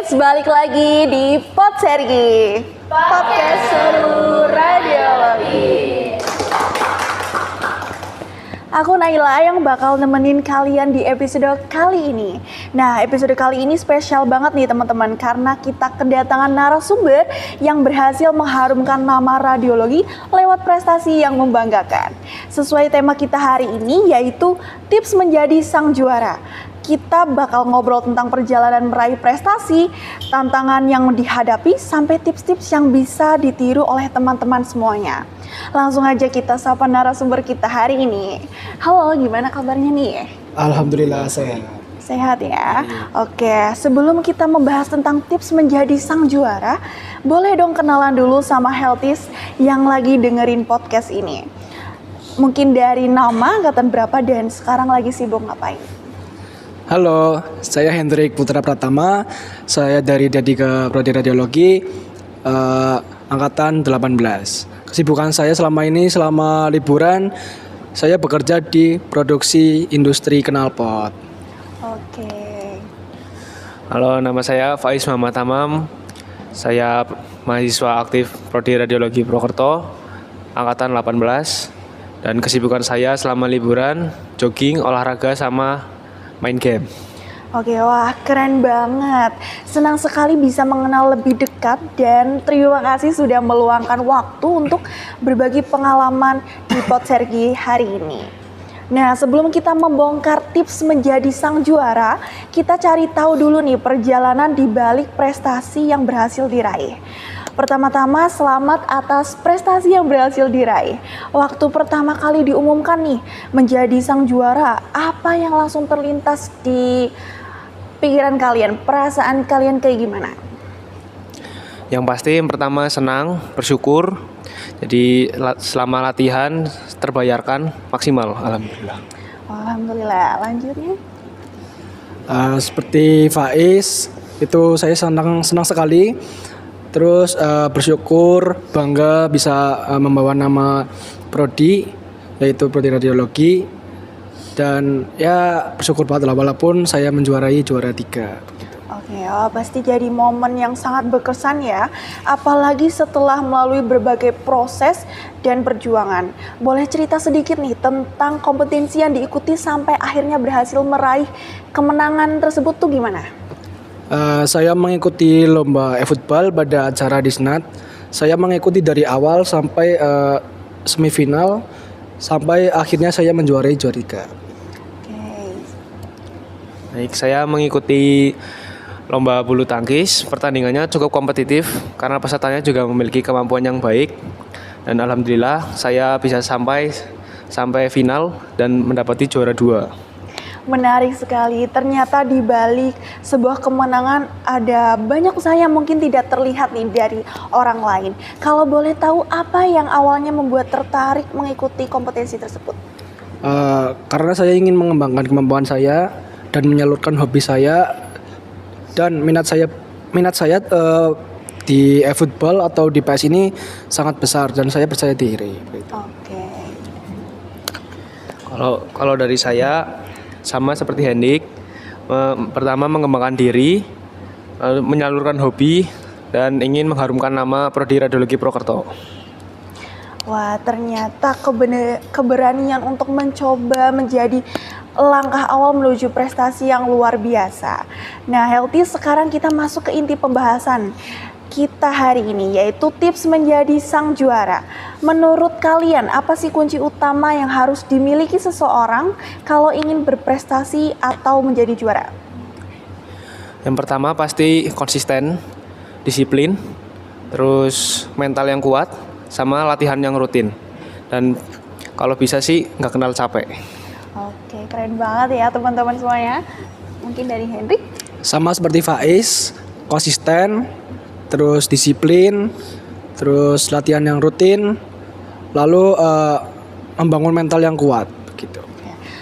Kids, balik lagi di Pod Sergi Podcast Seru Radiologi. Aku Naila yang bakal nemenin kalian di episode kali ini. Nah, episode kali ini spesial banget nih teman-teman, karena kita kedatangan narasumber yang berhasil mengharumkan nama radiologi lewat prestasi yang membanggakan. Sesuai tema kita hari ini, yaitu tips menjadi sang juara. Kita bakal ngobrol tentang perjalanan meraih prestasi, tantangan yang dihadapi, sampai tips-tips yang bisa ditiru oleh teman-teman semuanya. Langsung aja kita sapa narasumber kita hari ini. Halo, gimana kabarnya nih? Alhamdulillah sehat. Sehat ya? Oke, sebelum kita membahas tentang tips menjadi sang juara, boleh dong kenalan dulu sama Healthies yang lagi dengerin podcast ini. Mungkin dari nama, angkatan berapa, dan sekarang lagi sibuk ngapain? Halo, saya Hendrik Putra Pratama. Saya dari Dadika Prodi Radiologi, angkatan 18. Kesibukan saya selama ini, selama liburan, saya bekerja di produksi industri knalpot. Oke. Halo, nama saya Faiz Muhammad Tamam. Saya mahasiswa aktif Prodi Radiologi Purwokerto, angkatan 18. Dan kesibukan saya selama liburan, jogging, olahraga, sama main game. Oke, wah keren banget. Senang sekali bisa mengenal lebih dekat dan terima kasih sudah meluangkan waktu untuk berbagi pengalaman di Pod Sergi hari ini. Nah, sebelum kita membongkar tips menjadi sang juara, kita cari tahu dulu nih perjalanan di balik prestasi yang berhasil diraih. Pertama-tama, selamat atas prestasi yang berhasil diraih. Waktu pertama kali diumumkan nih menjadi sang juara, apa yang langsung terlintas di pikiran kalian? Perasaan kalian kayak gimana? Yang pasti yang pertama senang, bersyukur. Jadi selama latihan terbayarkan maksimal, alhamdulillah. Alhamdulillah, lanjutnya. Seperti Faiz, itu saya senang sekali. Terus bersyukur, bangga bisa membawa nama prodi, yaitu Prodi Radiologi. Dan ya bersyukur banget lah, walaupun saya menjuarai juara 3. Oke, pasti jadi momen yang sangat berkesan ya. Apalagi setelah melalui berbagai proses dan perjuangan. Boleh cerita sedikit nih tentang kompetensi yang diikuti sampai akhirnya berhasil meraih kemenangan tersebut tuh gimana? Saya mengikuti lomba e-football pada acara Disnat. Saya mengikuti dari awal sampai semifinal, sampai akhirnya saya menjuarai juara 3. Baik, saya mengikuti lomba bulu tangkis. Pertandingannya cukup kompetitif karena pesertanya juga memiliki kemampuan yang baik. Dan alhamdulillah saya bisa sampai final dan mendapati juara 2. Menarik sekali, ternyata di balik sebuah kemenangan ada banyak usaha yang mungkin tidak terlihat nih dari orang lain. Kalau boleh tahu, apa yang awalnya membuat tertarik mengikuti kompetensi tersebut? Karena saya ingin mengembangkan kemampuan saya dan menyalurkan hobi saya dan minat saya di e-football atau di PS ini sangat besar dan saya percaya diri. Oke. Kalau dari saya sama seperti Hendik, pertama mengembangkan diri, lalu menyalurkan hobi, dan ingin mengharumkan nama Prodi Radiologi Purwokerto. Wah, ternyata keberanian untuk mencoba menjadi langkah awal menuju prestasi yang luar biasa. Nah, Healthy, sekarang kita masuk ke inti pembahasan kita hari ini, yaitu tips menjadi sang juara. Menurut kalian, apa sih kunci utama yang harus dimiliki seseorang kalau ingin berprestasi atau menjadi juara? Yang pertama pasti konsisten, disiplin, terus mental yang kuat, sama latihan yang rutin. Dan kalau bisa sih nggak kenal capek. Oke, keren banget ya teman-teman semuanya. Mungkin dari Hendrik? Sama seperti Faiz, konsisten, terus disiplin, terus latihan yang rutin, lalu membangun mental yang kuat gitu.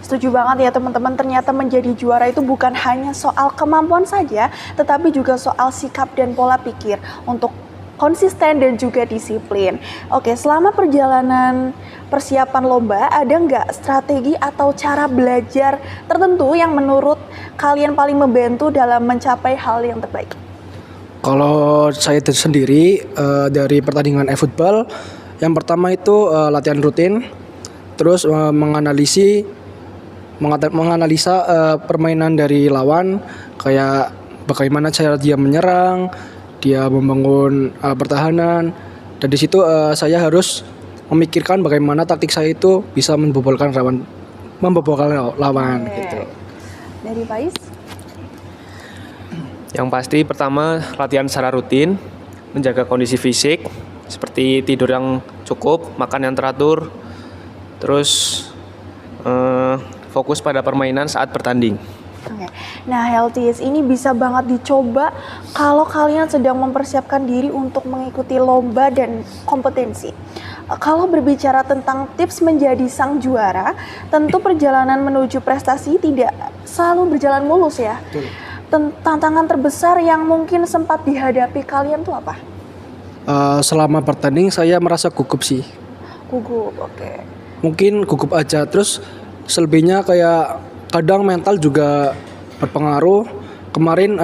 Setuju banget ya teman-teman, ternyata menjadi juara itu bukan hanya soal kemampuan saja, tetapi juga soal sikap dan pola pikir untuk konsisten dan juga disiplin. Oke, selama perjalanan persiapan lomba, ada nggak strategi atau cara belajar tertentu yang menurut kalian paling membantu dalam mencapai hal yang terbaik? Kalau saya sendiri dari pertandingan e-football, yang pertama itu latihan rutin, terus menganalisa permainan dari lawan, kayak bagaimana cara dia menyerang, dia membangun pertahanan, dan di situ saya harus memikirkan bagaimana taktik saya itu bisa membobolkan lawan Oke. gitu. Dari Faiz? Yang pasti pertama latihan secara rutin, menjaga kondisi fisik seperti tidur yang cukup, makan yang teratur, terus fokus pada permainan saat bertanding. Oke. Nah, Healthies ini bisa banget dicoba kalau kalian sedang mempersiapkan diri untuk mengikuti lomba dan kompetensi. Kalau berbicara tentang tips menjadi sang juara, tentu perjalanan menuju prestasi tidak selalu berjalan mulus ya. Tantangan terbesar yang mungkin sempat dihadapi kalian tuh apa? Selama bertanding saya merasa gugup sih. Gugup, oke. Mungkin gugup aja, terus selebihnya kayak kadang mental juga berpengaruh. Kemarin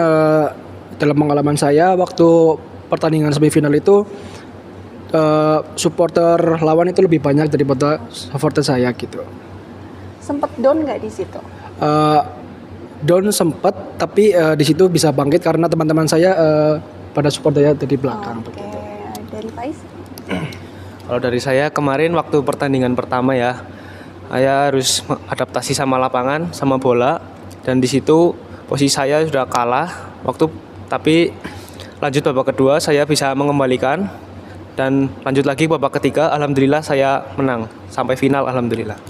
dalam pengalaman saya waktu pertandingan semifinal itu supporter lawan itu lebih banyak daripada supporter saya gitu. Sempet down nggak di situ? Down sempet, tapi di situ bisa bangkit karena teman-teman saya pada support saya dari belakang. Oke, dari Faiz? Kalau dari saya kemarin waktu pertandingan pertama ya, saya harus adaptasi sama lapangan, sama bola, dan di situ posisi saya sudah kalah tapi lanjut babak kedua saya bisa mengembalikan dan lanjut lagi babak ketiga, alhamdulillah saya menang sampai final, alhamdulillah.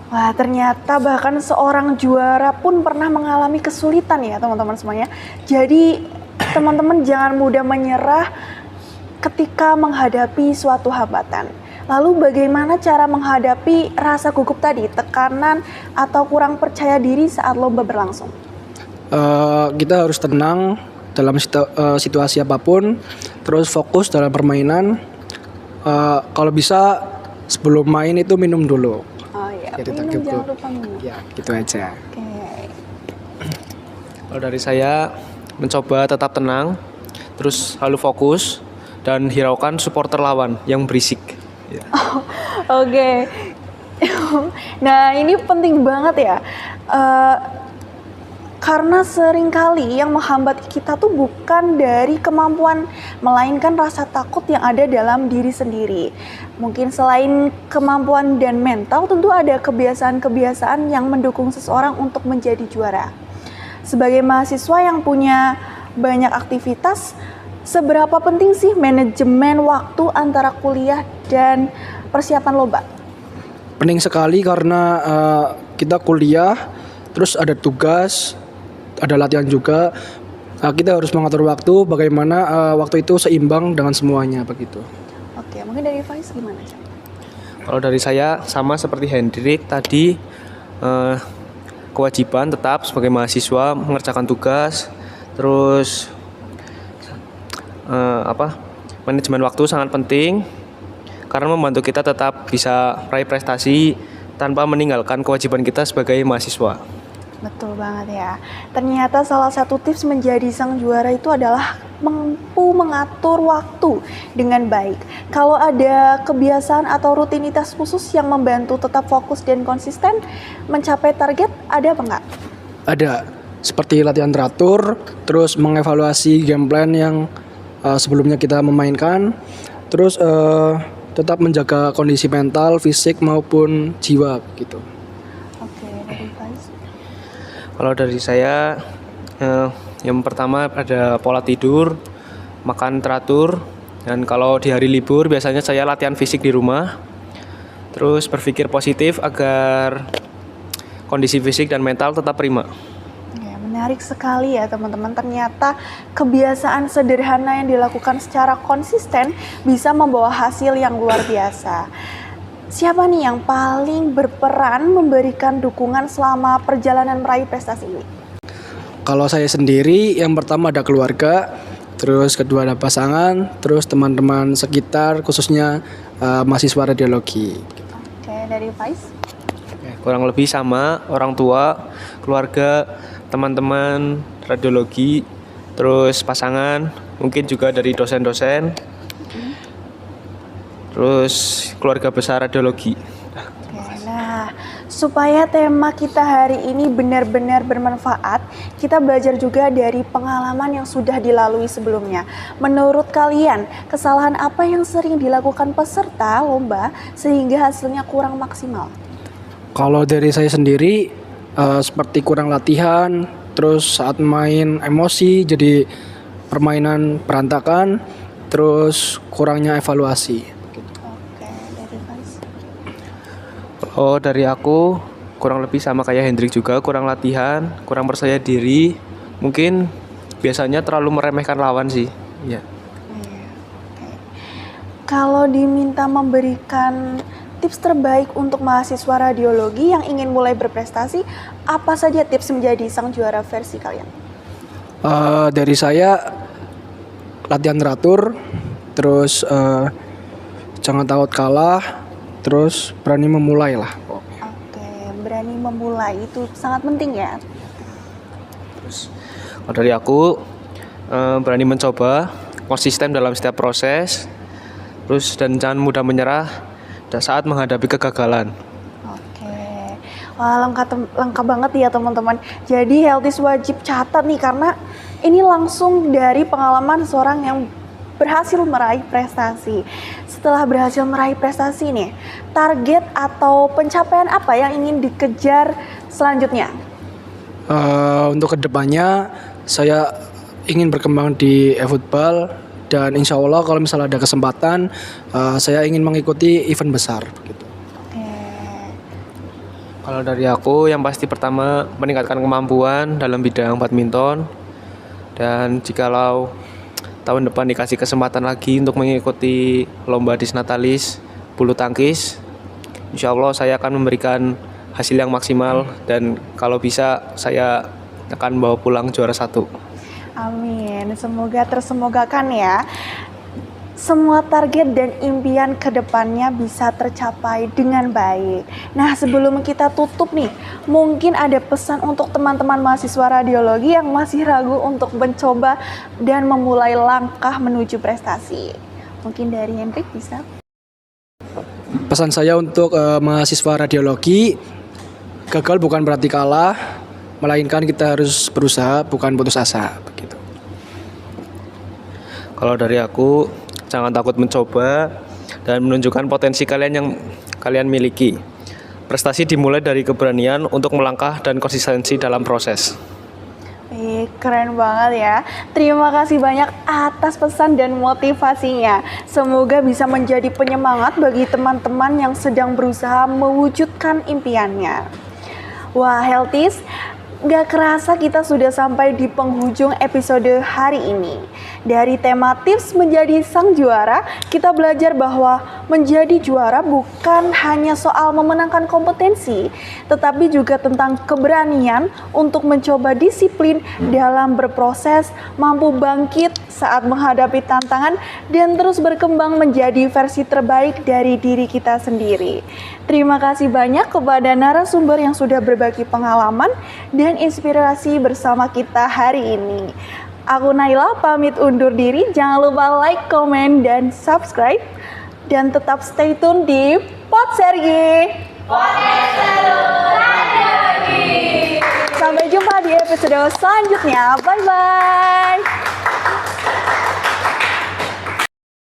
Wah, ternyata bahkan seorang juara pun pernah mengalami kesulitan ya teman-teman semuanya. Jadi teman-teman jangan mudah menyerah ketika menghadapi suatu hambatan. Lalu bagaimana cara menghadapi rasa gugup tadi, tekanan atau kurang percaya diri saat lomba berlangsung? Kita harus tenang dalam situasi apapun, terus fokus dalam permainan. Kalau bisa sebelum main itu minum dulu. Oh iya, Jadi tak minum, jangan cukup. lupa minum. Ya, gitu aja. Oke. Kalau dari saya mencoba tetap tenang, terus selalu fokus dan hiraukan supporter lawan yang berisik. Ya. Oke. Nah, ini penting banget ya. Karena seringkali yang menghambat kita tuh bukan dari kemampuan, melainkan rasa takut yang ada dalam diri sendiri. Mungkin selain kemampuan dan mental, tentu ada kebiasaan-kebiasaan yang mendukung seseorang untuk menjadi juara. Sebagai mahasiswa yang punya banyak aktivitas, seberapa penting sih manajemen waktu antara kuliah dan persiapan lomba? Penting sekali karena kita kuliah, terus ada tugas, ada latihan juga. Kita harus mengatur waktu, bagaimana waktu itu seimbang dengan semuanya begitu. Oke, mungkin dari Faiz gimana? Kalau dari saya sama seperti Hendrik tadi, kewajiban tetap sebagai mahasiswa mengerjakan tugas, terus manajemen waktu sangat penting karena membantu kita tetap bisa meraih prestasi tanpa meninggalkan kewajiban kita sebagai mahasiswa. Betul banget ya. Ternyata salah satu tips menjadi sang juara itu adalah mampu mengatur waktu dengan baik. Kalau ada kebiasaan atau rutinitas khusus yang membantu tetap fokus dan konsisten mencapai target, ada apa enggak? Ada, seperti latihan teratur, terus mengevaluasi game plan yang sebelumnya kita memainkan, terus tetap menjaga kondisi mental, fisik maupun jiwa gitu. Oke, dari Faiz. Kalau dari saya, yang pertama ada pola tidur, makan teratur, dan kalau di hari libur biasanya saya latihan fisik di rumah. Terus berpikir positif agar kondisi fisik dan mental tetap prima. Ya, menarik sekali ya teman-teman. Ternyata kebiasaan sederhana yang dilakukan secara konsisten bisa membawa hasil yang luar biasa. Siapa nih yang paling berperan memberikan dukungan selama perjalanan meraih prestasi ini? Kalau saya sendiri, yang pertama ada keluarga, terus kedua ada pasangan, terus teman-teman sekitar, khususnya mahasiswa radiologi. Oke, dari Faiz? Kurang lebih sama orang tua, keluarga, teman-teman radiologi, terus pasangan, mungkin juga dari dosen-dosen, terus keluarga besar radiologi. Oke, nah, supaya tema kita hari ini benar-benar bermanfaat, kita belajar juga dari pengalaman yang sudah dilalui sebelumnya. Menurut kalian, kesalahan apa yang sering dilakukan peserta lomba sehingga hasilnya kurang maksimal? Kalau dari saya sendiri, seperti kurang latihan, terus saat main emosi, jadi permainan berantakan, terus kurangnya evaluasi. Oke, dari Faiz. Oh, dari aku kurang lebih sama kayak Hendrik juga, kurang latihan, kurang percaya diri. Mungkin biasanya terlalu meremehkan lawan sih. Ya. Kalau diminta memberikan tips terbaik untuk mahasiswa radiologi yang ingin mulai berprestasi, apa saja tips menjadi sang juara versi kalian? Dari saya, latihan teratur, terus jangan takut kalah, terus berani memulai lah. Oke, berani memulai itu sangat penting ya. Kalau dari aku berani mencoba, konsisten dalam setiap proses, terus dan jangan mudah menyerah saat menghadapi kegagalan. Oke, wah lengkap banget ya teman-teman. Jadi Healthies wajib catat nih karena ini langsung dari pengalaman seorang yang berhasil meraih prestasi. Setelah berhasil meraih prestasi nih, target atau pencapaian apa yang ingin dikejar selanjutnya? Untuk kedepannya, saya ingin berkembang di e-football dan insya Allah kalau misalnya ada kesempatan, saya ingin mengikuti event besar. Gitu. Oke. Kalau dari aku yang pasti pertama meningkatkan kemampuan dalam bidang badminton, dan jikalau tahun depan dikasih kesempatan lagi untuk mengikuti lomba Disnatalis bulu tangkis, insya Allah saya akan memberikan hasil yang maksimal dan kalau bisa saya akan bawa pulang juara 1. Amin, semoga tersemogakan ya. Semua target dan impian ke depannya bisa tercapai dengan baik. Nah, sebelum kita tutup nih, mungkin ada pesan untuk teman-teman mahasiswa radiologi yang masih ragu untuk mencoba dan memulai langkah menuju prestasi. Mungkin dari Hendrik bisa? Pesan saya untuk mahasiswa radiologi, gagal bukan berarti kalah, melainkan kita harus berusaha, bukan putus asa. Begitu. Kalau dari aku, jangan takut mencoba dan menunjukkan potensi kalian yang kalian miliki. Prestasi dimulai dari keberanian untuk melangkah dan konsistensi dalam proses. Keren banget ya. Terima kasih banyak atas pesan dan motivasinya. Semoga bisa menjadi penyemangat bagi teman-teman yang sedang berusaha mewujudkan impiannya. Wah, Healthies, gak kerasa kita sudah sampai di penghujung episode hari ini. Dari tema tips menjadi sang juara, kita belajar bahwa menjadi juara bukan hanya soal memenangkan kompetensi, tetapi juga tentang keberanian untuk mencoba disiplin dalam berproses, mampu bangkit saat menghadapi tantangan, dan terus berkembang menjadi versi terbaik dari diri kita sendiri. Terima kasih banyak kepada narasumber yang sudah berbagi pengalaman dan inspirasi bersama kita hari ini. Aku Naila pamit undur diri, jangan lupa like, komen, dan subscribe. Dan tetap stay tune di Podsergi. Sampai jumpa di episode selanjutnya. Bye-bye.